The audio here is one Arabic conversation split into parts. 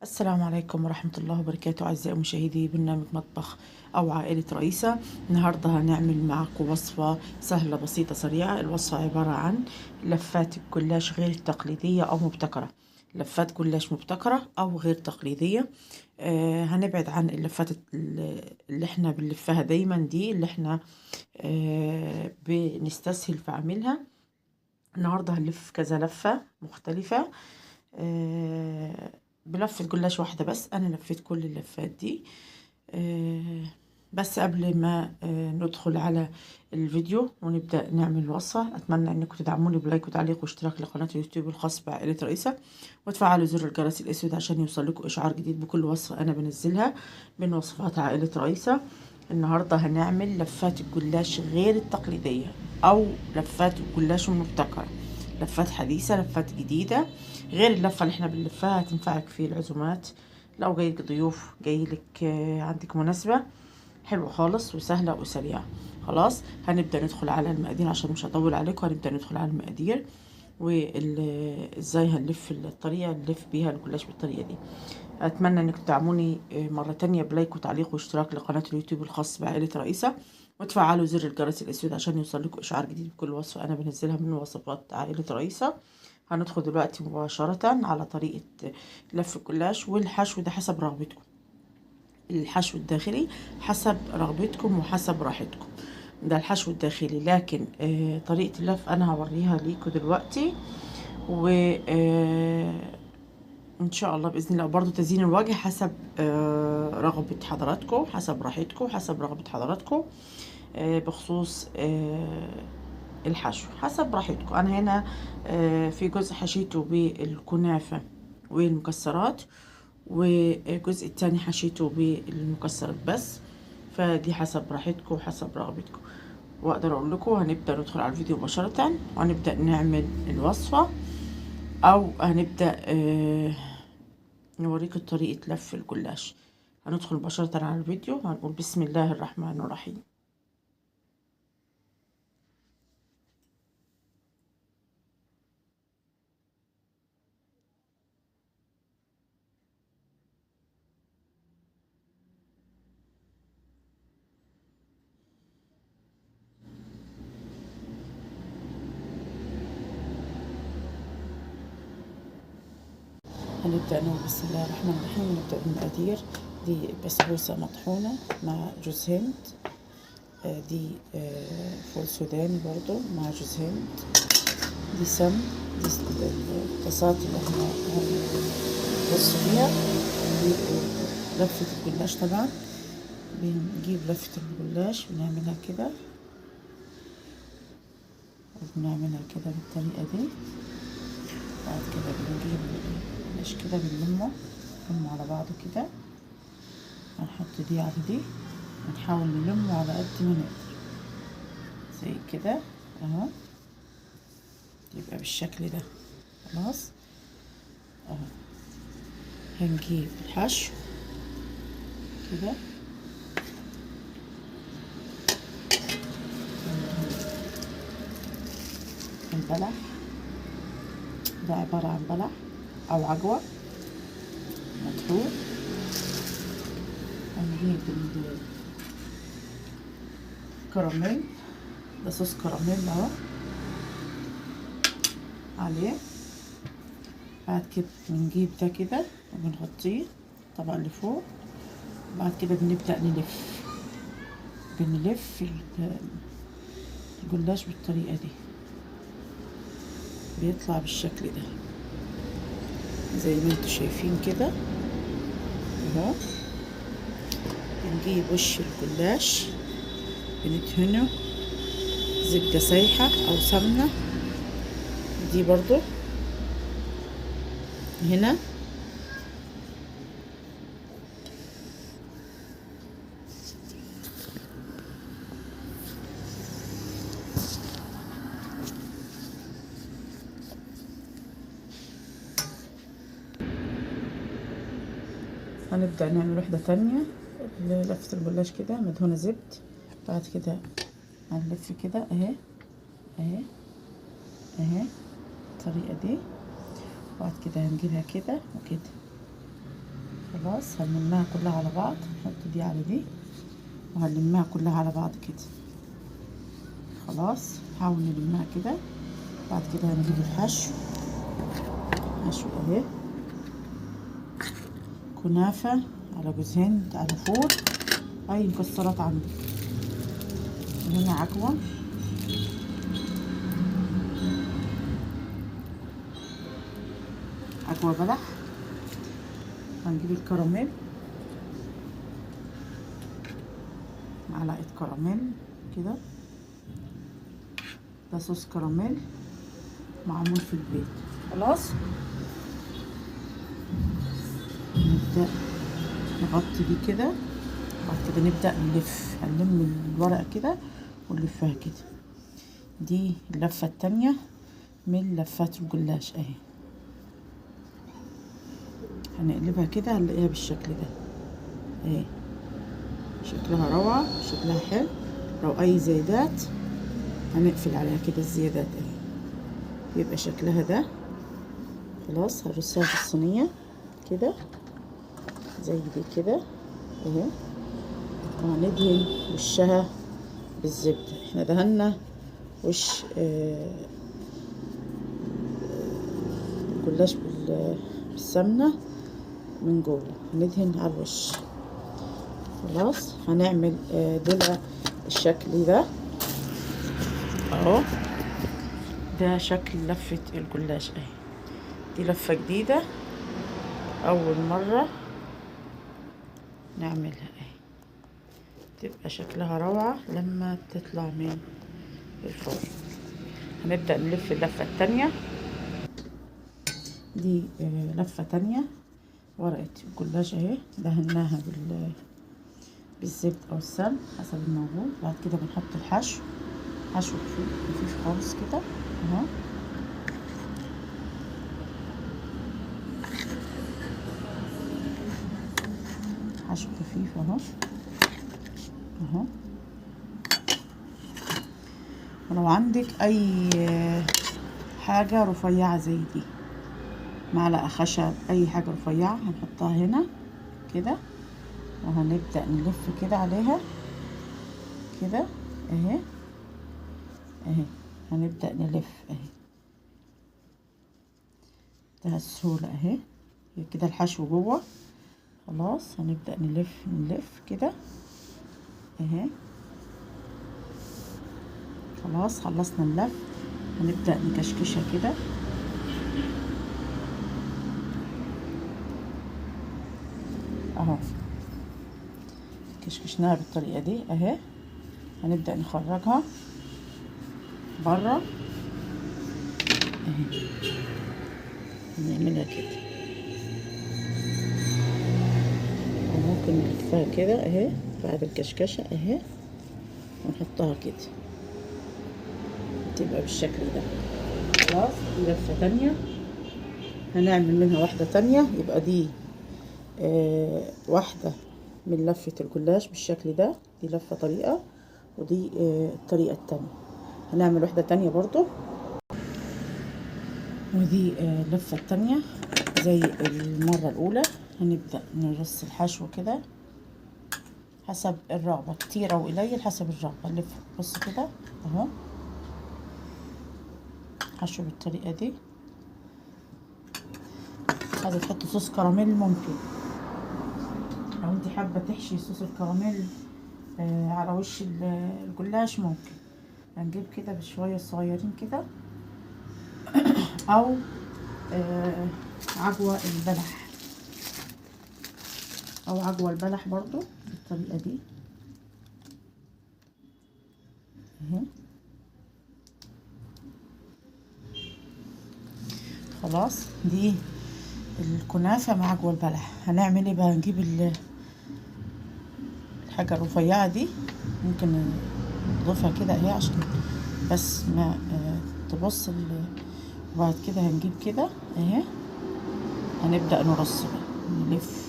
السلام عليكم ورحمة الله وبركاته. أعزائي مشاهدي برنامج مطبخ أو عائلة رئيسة. النهاردة هنعمل معاكم وصفة سهلة بسيطة سريعة. الوصفة عبارة عن لفات الجلاش غير التقليدية أو مبتكرة. لفات جلاش مبتكرة أو غير تقليدية. هنبعد عن اللفات اللي احنا بنلفها دايما، دي اللي احنا بنستسهل في عملها. النهاردة هنلف كذا لفة مختلفة بلفة جلاش واحدة بس. أنا لفيت كل اللفات دي. بس قبل ما ندخل على الفيديو ونبدأ نعمل الوصفة، أتمنى أنكم تدعموني بلايك وتعليق واشتراك لقناة اليوتيوب الخاص بعائلة رئيسة، وتفعلوا زر الجرس الأسود عشان يوصلكم إشعار جديد بكل وصفة أنا بنزلها من وصفات عائلة رئيسة. النهاردة هنعمل لفات الجلاش غير التقليدية أو لفات الجلاش المبتكرة. لفات حديثة، لفات جديدة، غير اللفة اللي احنا بنلفها. هتنفعك في العزومات، لو جايلك ضيوف، جايلك عندك مناسبة. حلوة خالص وسهلة وسريعة. خلاص هنبدأ ندخل على المقادير عشان مش هطول عليكم. هنبدأ ندخل على المقادير وازاي هنلف الطريقة اللي نلف بيها الجلاش بالطريقة دي. اتمنى انكم تدعموني مرة تانية بلايك وتعليق واشتراك لقناة اليوتيوب الخاص بعائلة رئيسة، وتفعلوا زر الجرس الاسود عشان يوصلكم اشعار جديد بكل وصفة انا بنزلها من وصفات عائلة رئيسة. هندخل دلوقتي مباشرة على طريقة لف الجلاش. والحشو ده حسب رغبتكم، الحشو الداخلي حسب رغبتكم وحسب راحتكم. ده الحشو الداخلي، لكن طريقة اللف انا هوريها ليكم دلوقتي. و ان شاء الله باذن الله برضو تزيين الوجه حسب رغبة حضراتكم، حسب راحتكم، حسب رغبة حضراتكم. بخصوص الحشو حسب راحتكم. انا هنا في جزء حشيته بالكنافة والمكسرات، والجزء التاني حشيته بالمكسرات بس. فدي حسب راحتكم وحسب رغبتكم. واقدر اقول لكم هنبدا ندخل على الفيديو مباشره وهنبدا نعمل الوصفه، او هنبدا نوريكم طريقه لف الجلاش. هندخل مباشره على الفيديو وهنقول بسم الله الرحمن الرحيم. هنبدأ نقول بسم الله الرحمن الرحيم ونبدأ بالمقادير. دي بسبوسة مطحونة مع جوز هند. دي فول سوداني برضو مع جوز هند. دي سم. دي الطاسات اللي احنا هنرص فيها. دي لفة الجلاش. طبعا بنجيب لفة الجلاش بنعملها كده وبنعملها كده بالطريقة دي. بعد كده بنجيب الجلاش كده بنلمه على بعضه كده. هنحط دي على دي ونحاول نلمه على قد ما نقدر زي كده اهو، يبقى بالشكل ده. خلاص اهو. هنجيب الحشو كده، البلح ده عبارة عن بلح أو عجوة مطحون. هنجيب الكراميل، ده صوص كراميل اهو عليه. بعد كده بنجيب ده كده وبنغطيه طبعا لفوق. بعد كده بنبدأ بنلف الجلاش بالطريقة دي. بيطلع بالشكل ده زي ما انتوا شايفين كده اهو. بنجيب وش الجلاش بندهنه زبدة سايحة او سمنة. دي برضو هنا هنبدأ نعمل واحدة تانية لفة الجلاش كده مدهونة زبد. بعد كده هنلف كده اهي اهي الطريقة دي. بعد كده هنجيبها كده وكده خلاص هنلمها كلها على بعض، نحط دي على دي وهنلمها كلها على بعض كده. خلاص نحاول نلمها كده. بعد كده هنجيب الحشو، حشو اهي، كنافة على جوز هند على فول، اي مكسرات عندك. وهنا عجوة، عجوة بلح. هنجيب الكراميل، معلقة كراميل كده، ده صوص كراميل معمول في البيت. خلاص نبدأ نغطي دي كده، بعد كده نبدأ نلف، هنلم الورقة كده ونلفها كده. دي اللفة التانية من لفات الجلاش اهي، هنقلبها كده هنلاقيها بالشكل ده اهي، شكلها روعة، شكلها حلو. لو اي زيادات هنقفل عليها كده الزيادات اهي، يبقى شكلها ده. خلاص هرصها في الصينية كده زي دي كده اهي، وهندهن وشها بالزبدة. احنا دهنا وش الجلاش بالسمنة من جوه، هندهن على الوش. خلاص هنعمل دلع الشكل ده اهو، ده شكل لفة الجلاش اهي. دي لفة جديدة اول مرة نعملها اهي، تبقى شكلها روعة لما تطلع من الفرن. هنبدأ نلف اللفة التانية دي، لفة تانية ورقة الجلاش اهي، دهناها بالزبد او السمن حسب الموجود. بعد كده بنحط الحشو، حشو خفيف خالص كده اهو، حشو خفيف اهو اهو. ولو عندك اي حاجة رفيعة زي دي، معلقة خشب، اي حاجة رفيعة هنحطها هنا كده، وهنبدأ نلف كده عليها كده اهي اهي، هنبدأ نلف اهي، ده السهولة اهي كده، الحشو جوه. خلاص هنبدأ نلف كده اهي. خلاص خلصنا اللف، هنبدأ نكشكشها كده اهو، كشكشناها بالطريقة دي اهي. هنبدأ نخرجها بره اهي، نعملها كده، وممكن نلفها كده اهي بعد الكشكشة اهي، ونحطها كده تبقى بالشكل ده. خلاص دي لفة تانية، هنعمل منها واحدة تانية، يبقى دي واحدة من لفة الجلاش بالشكل ده. دي لفة طريقة، ودي الطريقة التانية. هنعمل واحدة تانية برضو، ودي اللفة التانية زي المرة الأولى. هنبدأ نرص الحشو كده حسب الرغبة، كتير أو قليل حسب الرغبة. نلف بص كده اهو، حشو بالطريقة دي. عايزة تحطي صوص كراميل ممكن، لو انت حابة تحشي صوص الكراميل على وش الجلاش ممكن. هنجيب كده بشوية صغيرين كده، او عجوة البلح، او عجوة البلح برضو بالطريقة دي اهي. خلاص دي الكنافة مع عجوة البلح. هنعمل ايه بقى؟ هنجيب الحاجة الرفيعة دي، ممكن نضيفها كده اهي عشان بس ما تبص وبعد كده هنجيب كده اهي، هنبدأ نرص بقى، نلف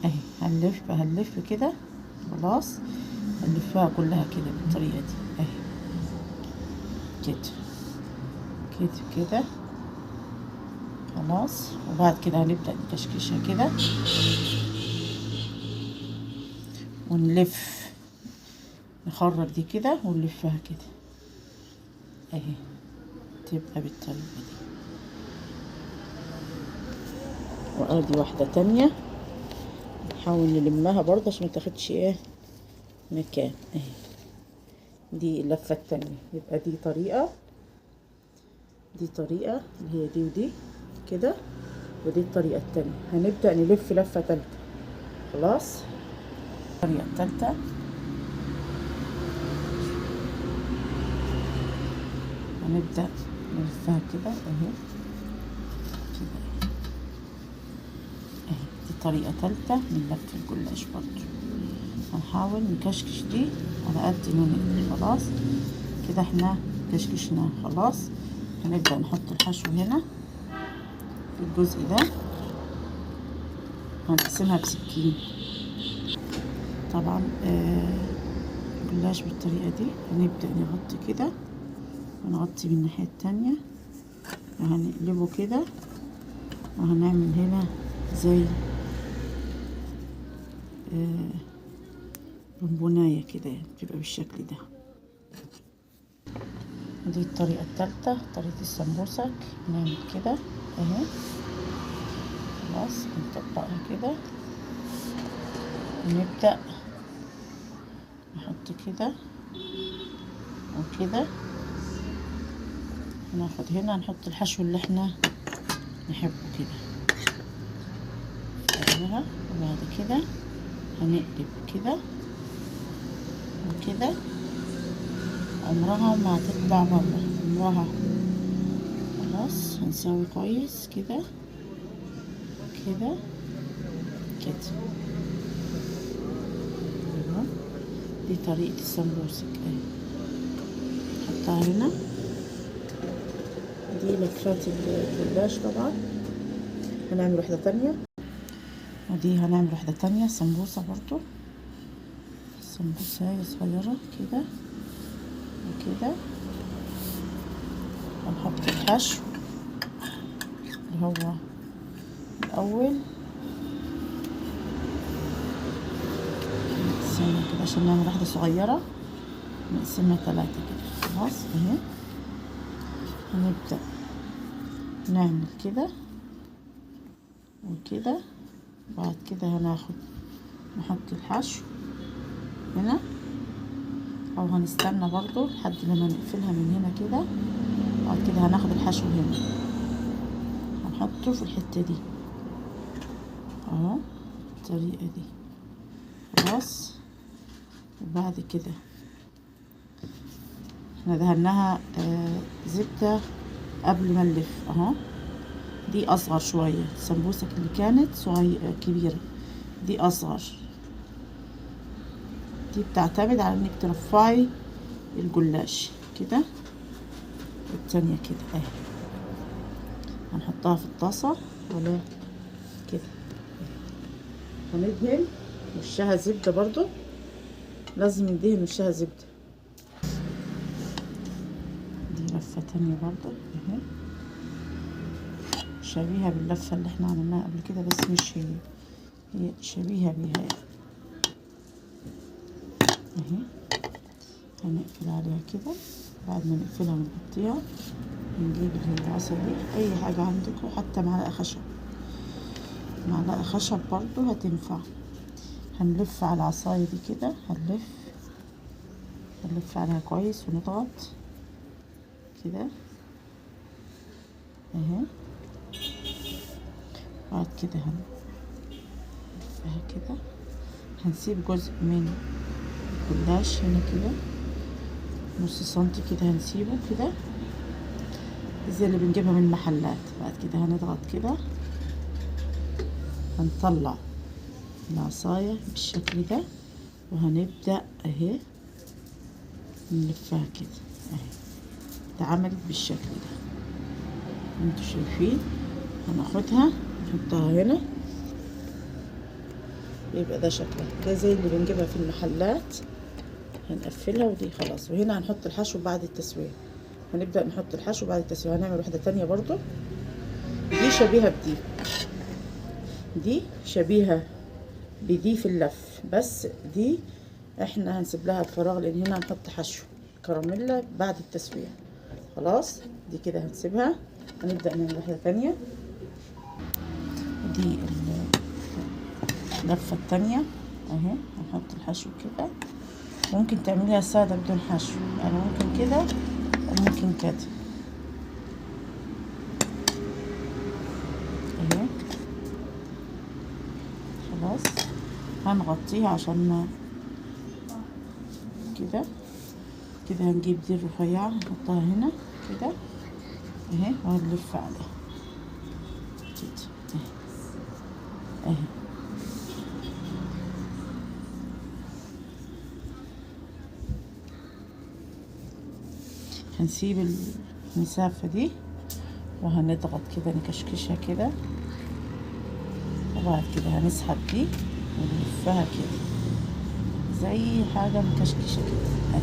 اهي، هنلف كده. خلاص هنلفها كلها كده بالطريقة دي اهي كده كده كده. خلاص. وبعد كده هنبدأ نكشكشها كده ونلف، نخرج دي كده ونلفها كده اهي، تبقى بالطريقة دي. وادي واحدة تانية نحاول نلمها برضه عشان متاخدش ايه مكان اهي. دي اللفة التانية. يبقى دي طريقة، دي طريقة اللي هي دي ودي كده، ودي الطريقة التانية. هنبدأ نلف لفة تالتة. خلاص. الطريقة التالتة هنبدأ نلفها كده اهي كده اهي. دي طريقة تالتة من لف الجلاش برضو. هنحاول نكشكش دي على قد ما نقدر. خلاص كده احنا كشكشناها. خلاص هنبدأ نحط الحشو هنا في الجزء ده، هنقسمها بسكين. طبعا الجلاش بالطريقة دي. هنبدأ نغطي كده ونغطي من الناحية التانية وهنقلبه كده، وهنعمل هنا زي بونبوناية كده، يعني بتبقى بالشكل ده. دي الطريقة التالتة، طريقة السمبوسك. نعمل كده اهي. خلاص نطبقها كده ونبدأ نحط كده وكده، وناخد هنا نحط الحشو اللي احنا نحبه كده فوقها. وبعد كده هنقلب كده وكده. عمرها ما هتطلع بره، عمرها. خلاص هنسوي كويس كده كده كده. دي طريقة السمبوسك اهي. نحطها هنا. دي لفات الجلاش. طبعا هنعمل واحدة تانية، ودي هنعمل واحدة تانية سمبوسة برضو. سمبوسة صغيرة كده وكده. هنحط الحشو اللي هو الأول، نقسمها كده عشان نعمل واحدة صغيرة، نقسمها 3 كده. خلاص اهي. هنبدأ نعمل كده وكده. بعد كده هناخد نحط الحشو هنا، او هنستنى برضو لحد لما نقفلها من هنا كده. بعد كده هناخد الحشو هنا هنحطه في الحتة دي اهو بالطريقة دي. خلاص. وبعد كده احنا دهناها زبدة قبل ما نلف اهو. دي اصغر شوية. السمبوسك اللي كانت صغيرة كبيرة، دي اصغر. دي بتعتمد على انك ترفعي الجلاش كده، والتانية كده اهي. هنحطها في الطاسة على كده. هندهن وشها زبدة برضو، لازم ندهن وشها زبدة. دي لفة تانية برضو اهي، شبيهة باللفة اللي احنا عملناها قبل كده، بس مش هي شبيهة بيها يعني. اهي. هنقفل عليها كده. بعد ما نقفلها ونغطيها نجيب العصا دي، اي حاجة عندكم، حتى معلقة خشب، معلقة خشب برضو هتنفع. هنلف على العصاية دي كده، هنلف عليها كويس ونضغط كده اهي. بعد كده هنلفها كده. هنسيب جزء من الجلاش هنا كده، نص سنتي كده هنسيبه كده، زي اللي بنجيبها من المحلات. بعد كده هنضغط كده، هنطلع العصاية بالشكل ده، وهنبدأ اهي نلفها كده اهي. اتعملت بالشكل ده انتوا شايفين. هناخدها نحطها هنا، يبقى ده شكلها ده زي اللي بنجيبها في المحلات. هنقفلها ودي خلاص. وهنا هنحط الحشو بعد التسوية. هنبدأ نحط الحشو بعد التسوية. هنعمل واحدة تانية برضو دي شبيهة بدي، دي شبيهة بدي في اللف، بس دي احنا هنسيب لها الفراغ لان هنا هنحط حشو كراميلا بعد التسوية. خلاص دي كده هنسيبها. هنبدأ نعمل واحدة تانية. دي اللفة التانية اهي، هنحط الحشو كده. ممكن تعمليها سادة بدون حشو، يعني ممكن كده وممكن كده اهي. خلاص هنغطيها عشان كده. كده هنجيب دي الرفيعة نحطها هنا كده اهي، وهنلف عليها كده اهي. هنسيب المسافة دي وهنضغط كده نكشكشها كده، وبعد كده هنسحب دي ونلفها كده زي حاجة مكشكشة كده اهي.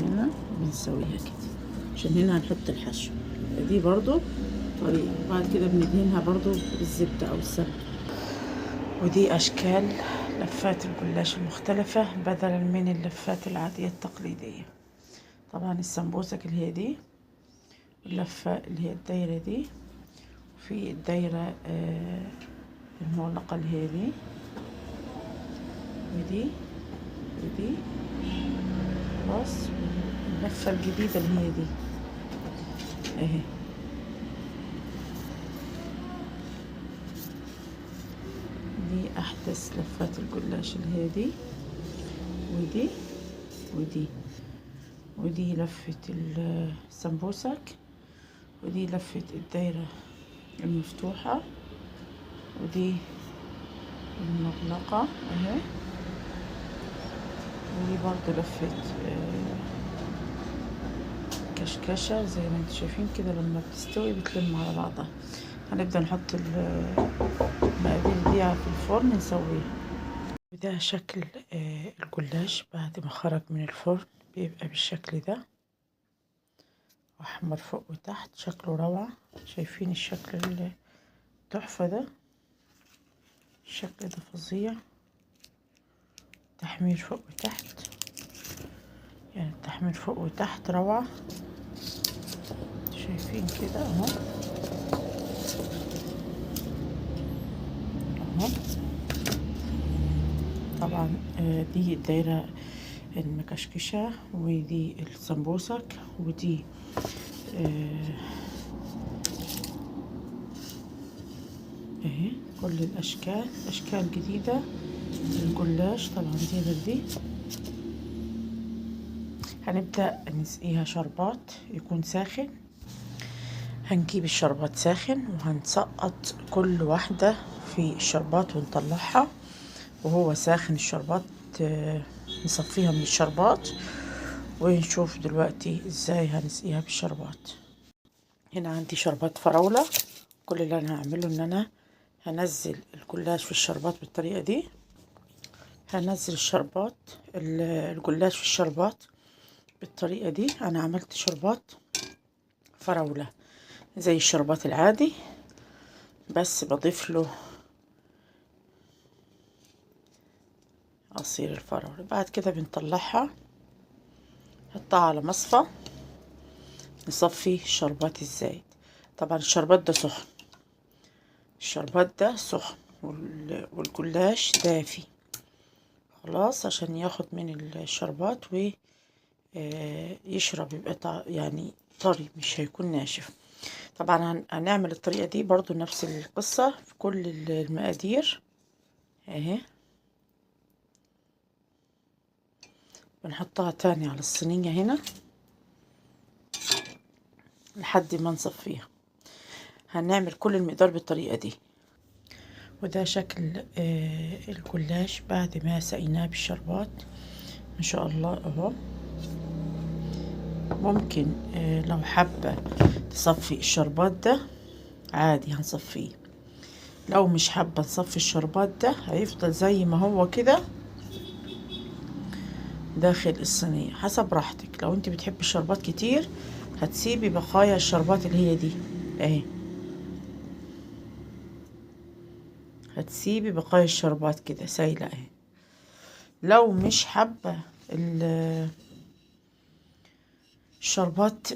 هنا بنسويها كده عشان هنا هنحط الحشو. دي برضو طريقة، بعد كده بندهنها برضو بالزبدة او السمنة. ودي اشكال لفات الجلاش المختلفة بدلا من اللفات العادية التقليدية. طبعا السمبوسك اللي هي دي، اللفة اللي هي الدايرة دي، وفي الدايرة المغلقة اللي هي دي، ودي ودي. خلاص اللفة الجديدة اللي هي دي اهي. دي احدث لفات الجلاش اللي هي دي، ودي ودي. ودي لفة السمبوسك، ودي لفة الدايرة المفتوحة، ودي المغلقة اهي. ودي برضو لفة كشكشة زي ما انتم شايفين كده، لما بتستوي بتلم على بعضها. هنبدأ نحط المقادير دي في الفرن نسويها. وده شكل الجلاش بعد ما خرج من الفرن، بيبقى بالشكل ده، احمر فوق وتحت، شكله روعة. شايفين الشكل التحفة ده؟ الشكل ده فظيع، تحمير فوق وتحت، يعني التحمير فوق وتحت روعة. شايفين كده اهو اهو. طبعا دي الدايرة المكشكشة، ودي السمبوسك، ودي اهي كل الاشكال، اشكال جديدة للجلاش. طبعا دي غير دي. هنبدأ نسقيها شربات يكون ساخن. هنجيب الشربات ساخن وهنسقط كل واحدة في الشربات ونطلعها وهو ساخن الشربات. نصفيها من الشربات ونشوف دلوقتي ازاي هنسقيها بالشربات. هنا عندي شربات فراولة. كل اللي انا هعمله ان انا هنزل الجلاش في الشربات بالطريقة دي. هنزل الشربات الجلاش في الشربات بالطريقة دي. انا عملت شربات فراولة زي الشربات العادي، بس بضيف له عصير الفراولة. بعد كده بنطلعها نحطها على مصفى نصفي الشربات الزايد. طبعا الشربات ده سخن، الشربات ده سخن والجلاش دافي. خلاص عشان ياخد من الشربات ويشرب، يبقى يعني طري، مش هيكون ناشف. طبعا هنعمل الطريقة دي برضو نفس القصة في كل المقادير اهي. بنحطها تاني على الصينية هنا لحد ما نصفيها. هنعمل كل المقدار بالطريقة دي. وده شكل الجلاش بعد ما سقيناه بالشربات ما شاء الله اهو. ممكن لو حابة تصفي الشربات ده عادي هنصفيه. لو مش حابة نصفي الشربات ده هيفضل زي ما هو كده داخل الصينية، حسب راحتك. لو انت بتحبي الشربات كتير هتسيبي بقايا الشربات اللي هي دي اهي، هتسيبي بقايا الشربات كده سايلة اهي. لو مش حابة الشربات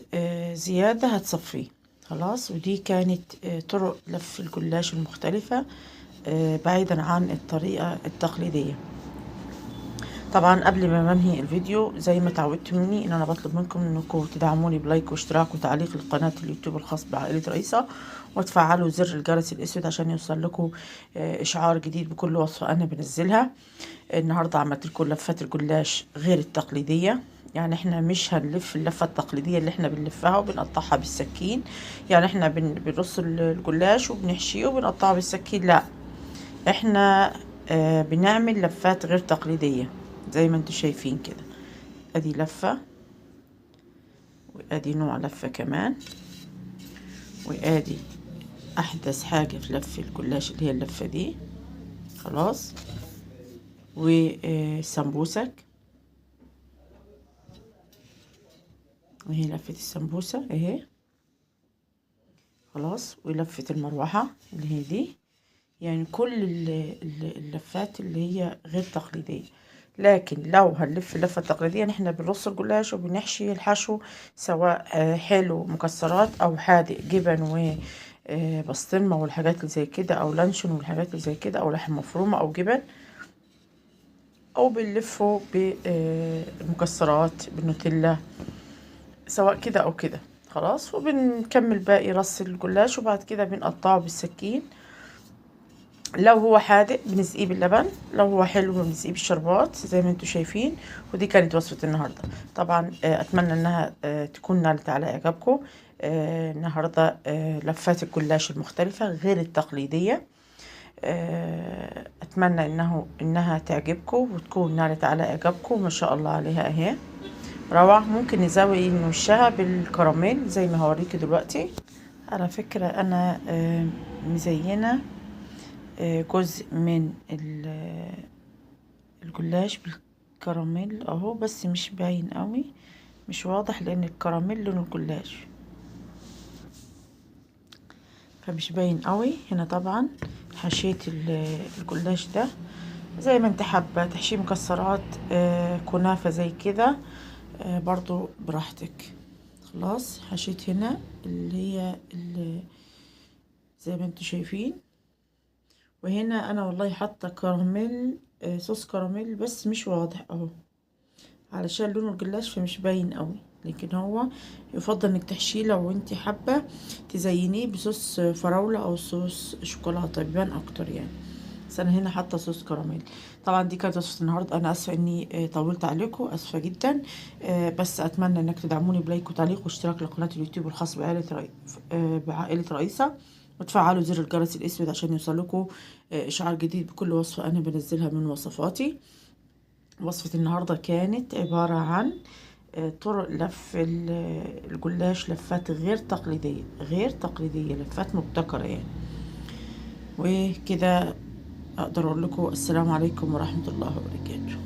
زيادة هتصفيه خلاص. ودي كانت طرق لف الجلاش المختلفة بعيدا عن الطريقة التقليدية. طبعا قبل ما انهي الفيديو زي ما تعودت مني ان انا بطلب منكم انكم تدعموني بلايك واشتراك وتعليق لقناة اليوتيوب الخاص بعائلة رئيسة، وتفعلوا زر الجرس الاسود عشان يوصل لكم اشعار جديد بكل وصفة انا بنزلها. النهاردة عملت لكم لفات الجلاش غير التقليدية، يعني احنا مش هنلف اللفة التقليدية اللي احنا بنلفها وبنقطعها بالسكين، يعني احنا بنرص الجلاش وبنحشيه وبنقطعه بالسكين، لا احنا بنعمل لفات غير تقليدية زي ما انتم شايفين كده. ادي لفة، وادي نوع لفة كمان، وادي احدث حاجة في لف الجلاش اللي هي اللفة دي خلاص. وسمبوسك، وهي لفة السمبوسة اهي خلاص. ولفة المروحة اللي هي دي، يعني كل اللفات اللي هي غير تقليدية. لكن لو هنلف اللفة التقليدية نحن بنرص الجلاش وبنحشي الحشو سواء حلو مكسرات او حادق جبن وبسطرمة والحاجات اللي زي كده، او لانشون والحاجات اللي زي كده، او لحم مفرومة او جبن، او بنلفه بالمكسرات بالنوتيلا سواء كده او كده خلاص. وبنكمل باقي رص الجلاش وبعد كده بنقطعه بالسكين. لو هو حادق بنسقيه باللبن، لو هو حلو بنسقيه بالشربات زي ما انتم شايفين. ودي كانت وصفة النهاردة. طبعا اتمنى انها تكون نالت على اعجابكم. النهاردة لفات الجلاش المختلفة غير التقليدية. اتمنى انها تعجبكم وتكون نالت على اعجابكم. ما شاء الله عليها اهي روعة. ممكن نزود وشها بالكراميل زي ما هوريكي دلوقتي. على فكرة انا مزينة جزء من الجلاش بالكراميل اهو، بس مش باين قوي، مش واضح لان الكراميل لون الجلاش فمش باين قوي هنا. طبعا حشيت الجلاش ده زي ما انت حابة، تحشيه مكسرات كنافة زي كده برضو براحتك خلاص. حشيت هنا اللي زي ما انتوا شايفين، وهنا انا والله حاطه كراميل صوص كراميل بس مش واضح اهو علشان لونه الجلاش فمش باين قوي. لكن هو يفضل انك تحشيه لو انت حابه تزينيه بصوص فراوله او صوص شوكولاته بيبان اكتر يعني. بس انا هنا حاطه صوص كراميل. طبعا دي كانت وصفه النهارده. انا اسفه اني طولت عليكم، اسفه جدا. بس اتمنى انك تدعموني بلايك وتعليق واشتراك لقناه اليوتيوب الخاص بعائله رئيسه، وتفعلوا زر الجرس الاسود عشان يوصلكوا اشعار جديد بكل وصفه انا بنزلها من وصفاتي. وصفه النهارده كانت عباره عن طرق لف الجلاش لفات غير تقليديه، لفات مبتكره يعني. وكده اقدر اقول لكم السلام عليكم ورحمه الله وبركاته.